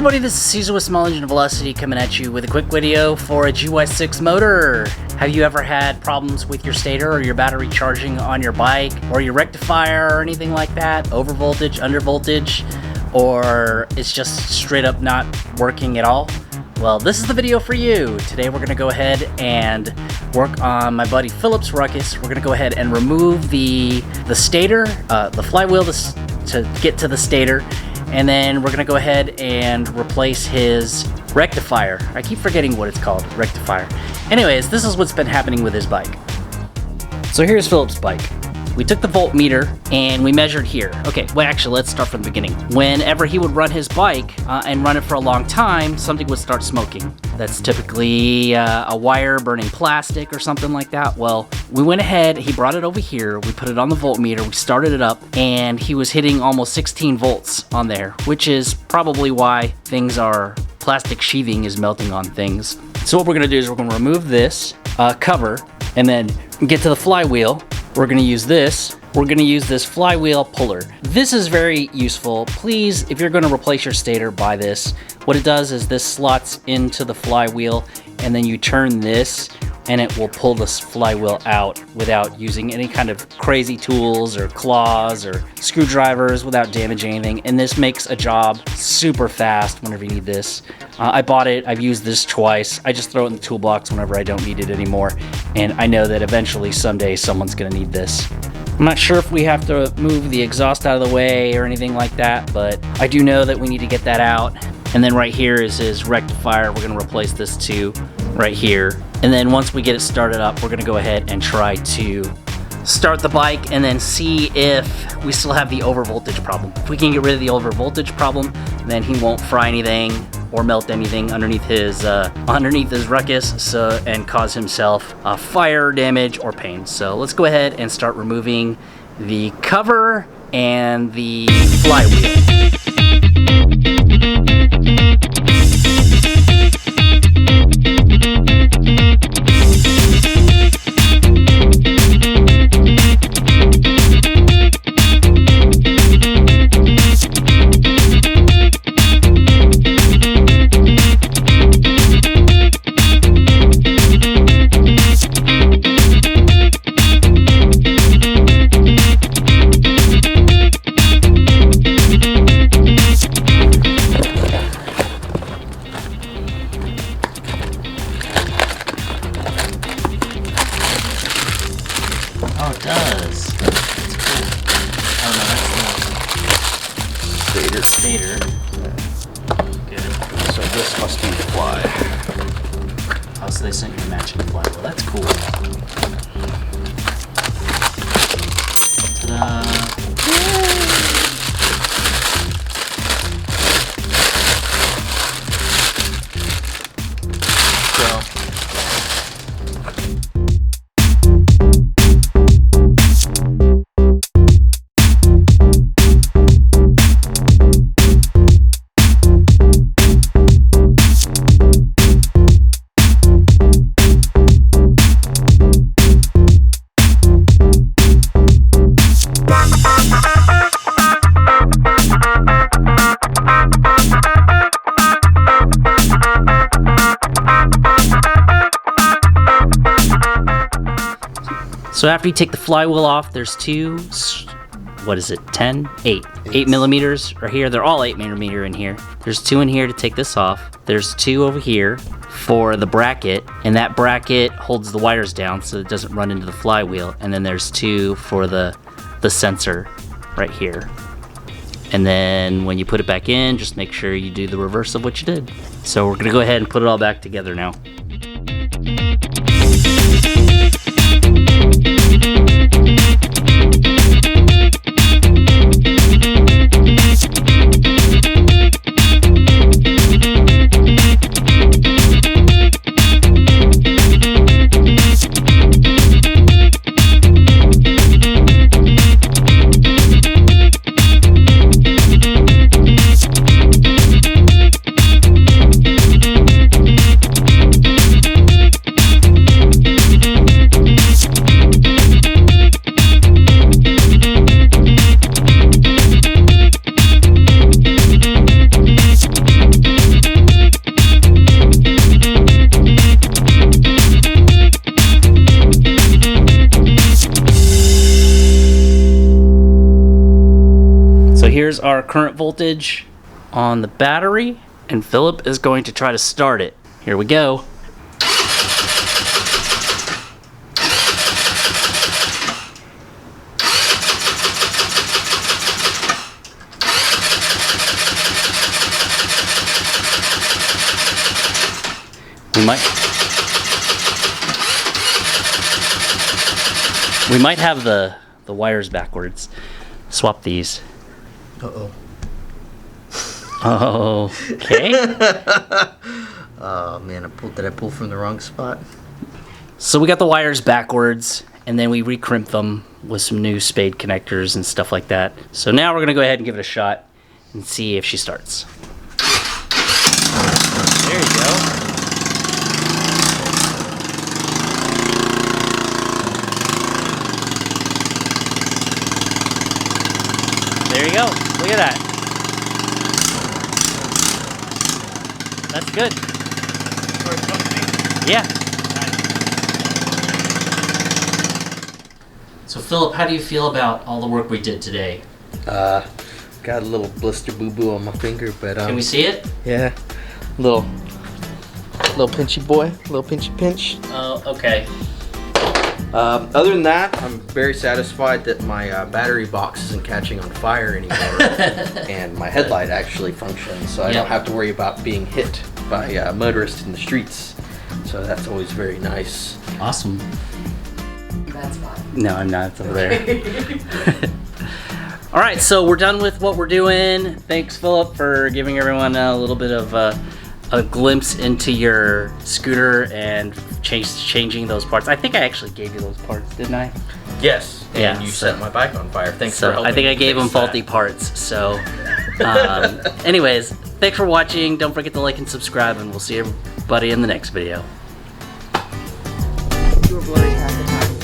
everybody, this is Caesar with Small Engine Velocity coming at you with a quick video for a GY6 motor. Have you ever had problems with your stator or your battery charging on your bike or your rectifier or anything like that? Over voltage, under voltage, or it's just straight up not working at all? Well, this is the video for you. Today we're going to go ahead and work on my buddy Phillips Ruckus. We're going to go ahead and remove the stator, the flywheel to get to the stator. And then we're gonna go ahead and replace his rectifier. I keep forgetting what it's called, rectifier. Anyways, this is what's been happening with his bike. So here's Philip's bike. We took the voltmeter and we measured here. Okay, well actually let's start from the beginning. Whenever he would run his bike and run it for a long time, something would start smoking. That's typically a wire burning plastic or something like that. Well, we went ahead, he brought it over here, we put it on the voltmeter, we started it up, and he was hitting almost 16 volts on there, which is probably why plastic sheathing is melting on things. So what we're gonna do is we're gonna remove this cover and then get to the flywheel. We're gonna use this. We're gonna use this flywheel puller. This is very useful. Please, if you're gonna replace your stator, buy this. What it does is this slots into the flywheel and then you turn this and it will pull this flywheel out without using any kind of crazy tools or claws or screwdrivers, without damaging anything. And this makes a job super fast whenever you need this. I bought it, I've used this twice. I just throw it in the toolbox whenever I don't need it anymore. And I know that eventually someday someone's gonna need this. I'm not sure if we have to move the exhaust out of the way or anything like that, but I do know that we need to get that out. And then right here is his rectifier. We're gonna replace this too, right here. And then once we get it started up, we're gonna go ahead and try to start the bike and then see if we still have the over voltage problem. If we can get rid of the over voltage problem, then he won't fry anything or melt anything underneath his ruckus and cause himself fire damage or pain. So let's go ahead and start removing the cover and the flywheel. Oh, it does. That's cool. Oh no, that's the stator. Good. So this must be the fly. Oh, so they sent you a matching fly. Well, that's cool. Ta-da. So after you take the flywheel off, there's two, what is it, 10? 8 millimeters are here. They're all 8 millimeter in here. There's 2 in here to take this off. There's 2 over here for the bracket, and that bracket holds the wires down so it doesn't run into the flywheel. And then there's 2 for the sensor right here. And then when you put it back in, just make sure you do the reverse of what you did. So we're gonna go ahead and put it all back together now. current voltage on the battery, and Philip is going to try to start it. Here we go. We might have the wires backwards. Swap these. Uh-oh. Oh, okay. Oh man, did I pull from the wrong spot? So we got the wires backwards, and then we recrimp them with some new spade connectors and stuff like that. So now we're gonna go ahead and give it a shot and see if she starts. There you go. There you go. Look at that. That's good. Yeah. So Philip, how do you feel about all the work we did today? Got a little blister boo-boo on my finger, but Can we see it? yeah, little pinchy boy, little pinchy pinch. Oh, okay. Other than that, I'm very satisfied that my battery box isn't catching on fire anymore, and my headlight actually functions, so I don't have to worry about being hit by motorists in the streets. So that's always very nice. Awesome. That's fine. No, I'm not. It's over there. All right, so we're done with what we're doing. Thanks, Philip, for giving everyone a little bit of a glimpse into your scooter and changing those parts. I think I actually gave you those parts, didn't I? Yes, and Yeah, you so- set my bike on fire. Thanks for So helping I think me I gave fix them faulty that. parts. So, anyways, thanks for watching. Don't forget to like and subscribe, and we'll see everybody in the next video. You were blurry half the time.